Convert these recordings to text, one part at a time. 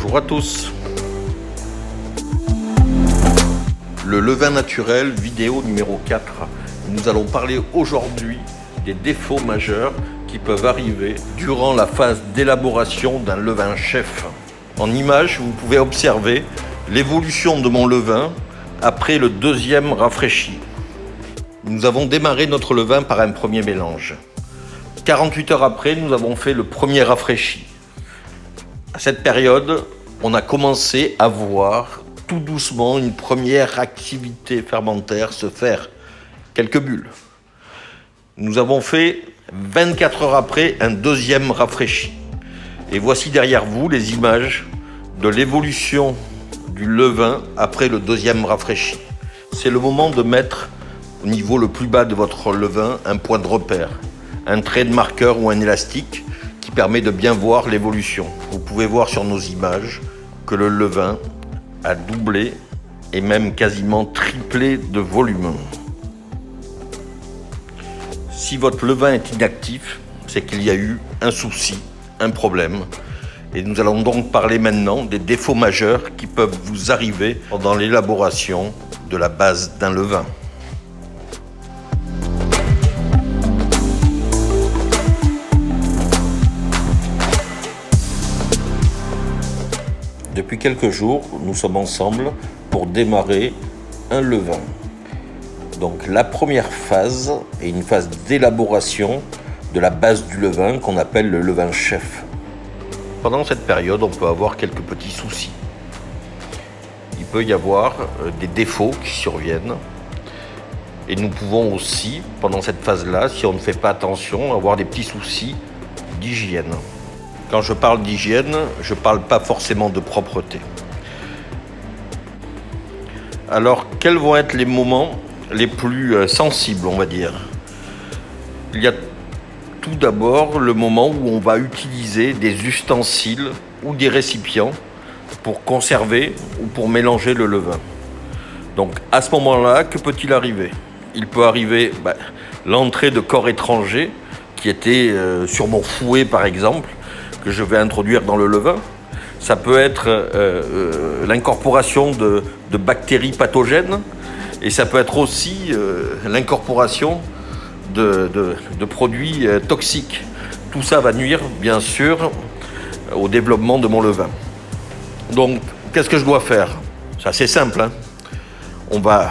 Bonjour à tous. Le levain naturel, vidéo numéro 4. Nous allons parler aujourd'hui des défauts majeurs qui peuvent arriver durant la phase d'élaboration d'un levain chef. En image, vous pouvez observer l'évolution de mon levain après le deuxième rafraîchi. Nous avons démarré notre levain par un premier mélange. 48 heures après, nous avons fait le premier rafraîchi. À cette période, on a commencé à voir tout doucement une première activité fermentaire se faire, quelques bulles. Nous avons fait 24 heures après un deuxième rafraîchi. Et voici derrière vous les images de l'évolution du levain après le deuxième rafraîchi. C'est le moment de mettre au niveau le plus bas de votre levain un point de repère, un trait de marqueur ou un élastique qui permet de bien voir l'évolution. Vous pouvez voir sur nos images que le levain a doublé et même quasiment triplé de volume. Si votre levain est inactif, c'est qu'il y a eu un souci, un problème. Et nous allons donc parler maintenant des défauts majeurs qui peuvent vous arriver pendant l'élaboration de la base d'un levain. Depuis quelques jours, nous sommes ensemble pour démarrer un levain. Donc la première phase est une phase d'élaboration de la base du levain qu'on appelle le levain chef. Pendant cette période, on peut avoir quelques petits soucis. Il peut y avoir des défauts qui surviennent. Et nous pouvons aussi, pendant cette phase-là, si on ne fait pas attention, avoir des petits soucis d'hygiène. Quand je parle d'hygiène, je ne parle pas forcément de propreté. Alors, quels vont être les moments les plus sensibles, on va dire? Il y a tout d'abord le moment où on va utiliser des ustensiles ou des récipients pour conserver ou pour mélanger le levain. Donc, à ce moment-là, que peut-il arriver? Il peut arriver l'entrée de corps étrangers qui était sur mon fouet, par exemple, que je vais introduire dans le levain. Ça peut être l'incorporation de bactéries pathogènes et ça peut être aussi l'incorporation de produits toxiques. Tout ça va nuire, bien sûr, au développement de mon levain. Donc, qu'est-ce que je dois faire? C'est assez simple, hein. On va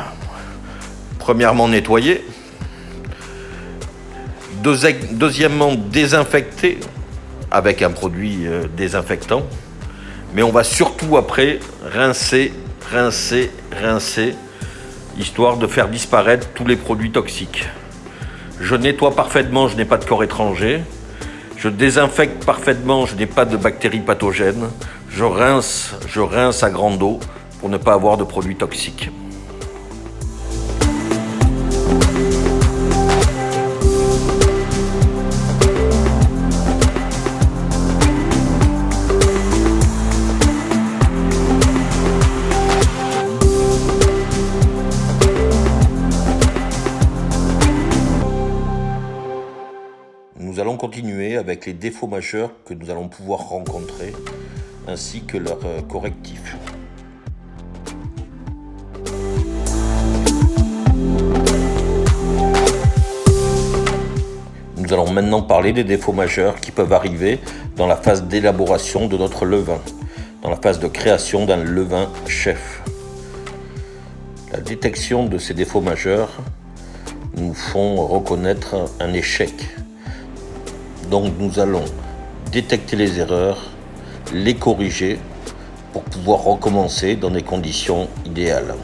premièrement nettoyer, deuxièmement désinfecter avec un produit désinfectant, mais on va surtout après rincer, histoire de faire disparaître tous les produits toxiques. Je nettoie parfaitement, je n'ai pas de corps étranger. Je désinfecte parfaitement, je n'ai pas de bactéries pathogènes. Je rince à grande eau pour ne pas avoir de produits toxiques. Nous allons continuer avec les défauts majeurs que nous allons pouvoir rencontrer, ainsi que leurs correctifs. Nous allons maintenant parler des défauts majeurs qui peuvent arriver dans la phase d'élaboration de notre levain, dans la phase de création d'un levain chef. La détection de ces défauts majeurs nous font reconnaître un échec. Donc nous allons détecter les erreurs, les corriger pour pouvoir recommencer dans des conditions idéales.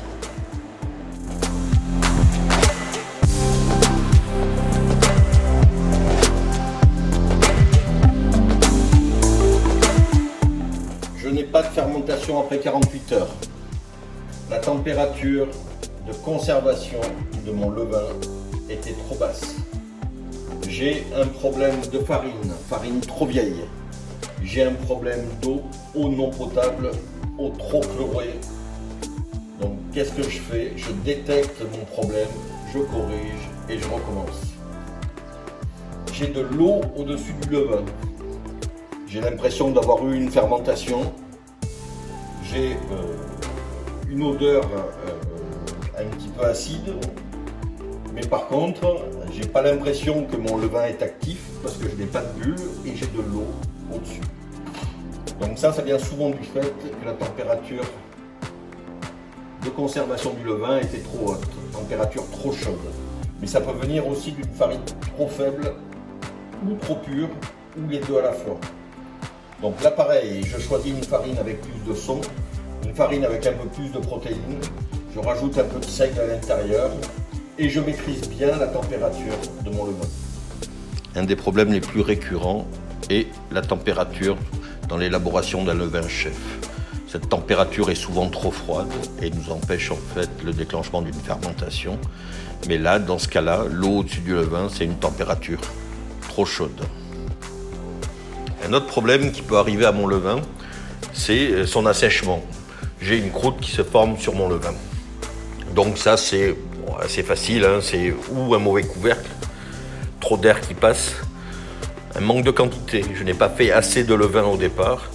Je n'ai pas de fermentation après 48 heures. La température de conservation de mon levain était trop basse. J'ai un problème de farine trop vieille. J'ai un problème d'eau non potable, eau trop chlorée. Donc qu'est-ce que je fais? Je détecte mon problème, je corrige et je recommence. J'ai de l'eau au-dessus du levain. J'ai l'impression d'avoir eu une fermentation. j'ai une odeur un petit peu acide, mais par contre, j'ai pas l'impression que mon levain est actif parce que je n'ai pas de bulle et j'ai de l'eau au-dessus. Donc ça vient souvent du fait que la température de conservation du levain était trop haute, température trop chaude. Mais ça peut venir aussi d'une farine trop faible ou trop pure, ou les deux à la fois. Donc là pareil, je choisis une farine avec plus de son, une farine avec un peu plus de protéines, je rajoute un peu de seigle à l'intérieur et je maîtrise bien la température de mon levain. Un des problèmes les plus récurrents est la température dans l'élaboration d'un levain chef. Cette température est souvent trop froide et nous empêche en fait le déclenchement d'une fermentation. Mais là, dans ce cas-là, l'eau au-dessus du levain, c'est une température trop chaude. Un autre problème qui peut arriver à mon levain, c'est son assèchement. J'ai une croûte qui se forme sur mon levain. Donc ça, c'est assez facile, hein. C'est ou un mauvais couvercle, trop d'air qui passe, un manque de quantité. Je n'ai pas fait assez de levain au départ.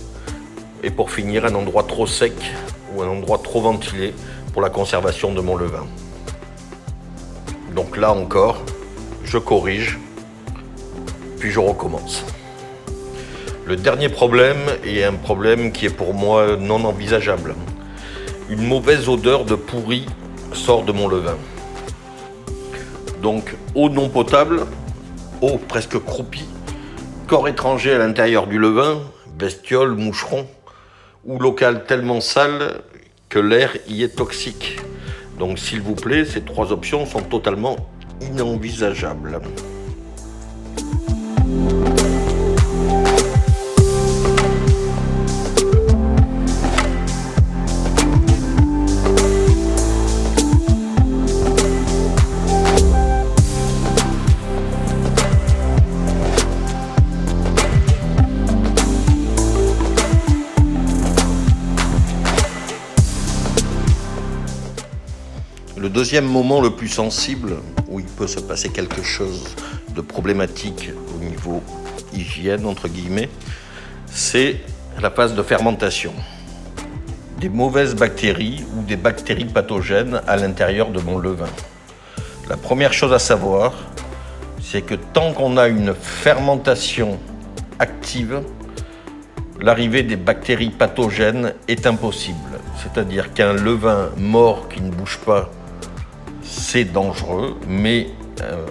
Et pour finir, un endroit trop sec ou un endroit trop ventilé pour la conservation de mon levain. Donc là encore, je corrige, puis je recommence. Le dernier problème est un problème qui est pour moi non envisageable. Une mauvaise odeur de pourri sort de mon levain. Donc eau non potable, eau presque croupie, corps étranger à l'intérieur du levain, bestioles, moucherons, ou local tellement sale que l'air y est toxique. Donc s'il vous plaît, ces trois options sont totalement inenvisageables. Le deuxième moment le plus sensible, où il peut se passer quelque chose de problématique au niveau hygiène, entre guillemets, c'est la phase de fermentation. Des mauvaises bactéries ou des bactéries pathogènes à l'intérieur de mon levain. La première chose à savoir, c'est que tant qu'on a une fermentation active, l'arrivée des bactéries pathogènes est impossible. C'est-à-dire qu'un levain mort qui ne bouge pas, c'est dangereux, mais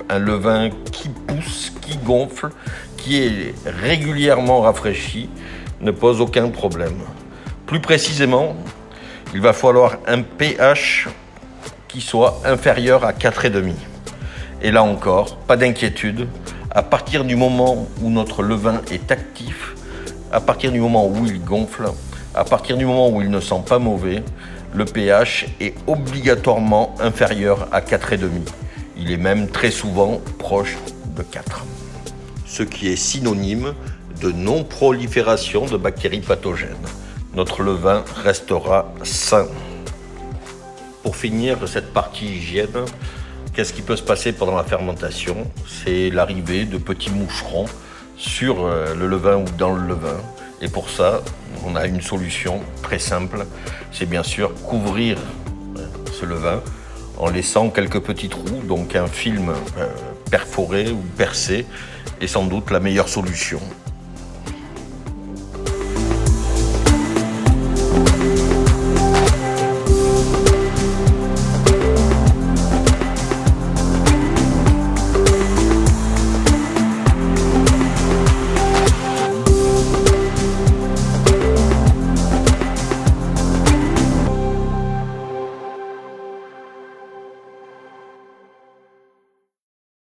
un levain qui pousse, qui gonfle, qui est régulièrement rafraîchi, ne pose aucun problème. Plus précisément, il va falloir un pH qui soit inférieur à 4,5. Et là encore, pas d'inquiétude, à partir du moment où notre levain est actif, à partir du moment où il gonfle, à partir du moment où il ne sent pas mauvais, le pH est obligatoirement inférieur à 4,5. Il est même très souvent proche de 4. Ce qui est synonyme de non-prolifération de bactéries pathogènes. Notre levain restera sain. Pour finir cette partie hygiène, qu'est-ce qui peut se passer pendant la fermentation? C'est l'arrivée de petits moucherons sur le levain ou dans le levain. Et pour ça, on a une solution très simple, c'est bien sûr couvrir ce levain en laissant quelques petits trous, donc un film perforé ou percé est sans doute la meilleure solution.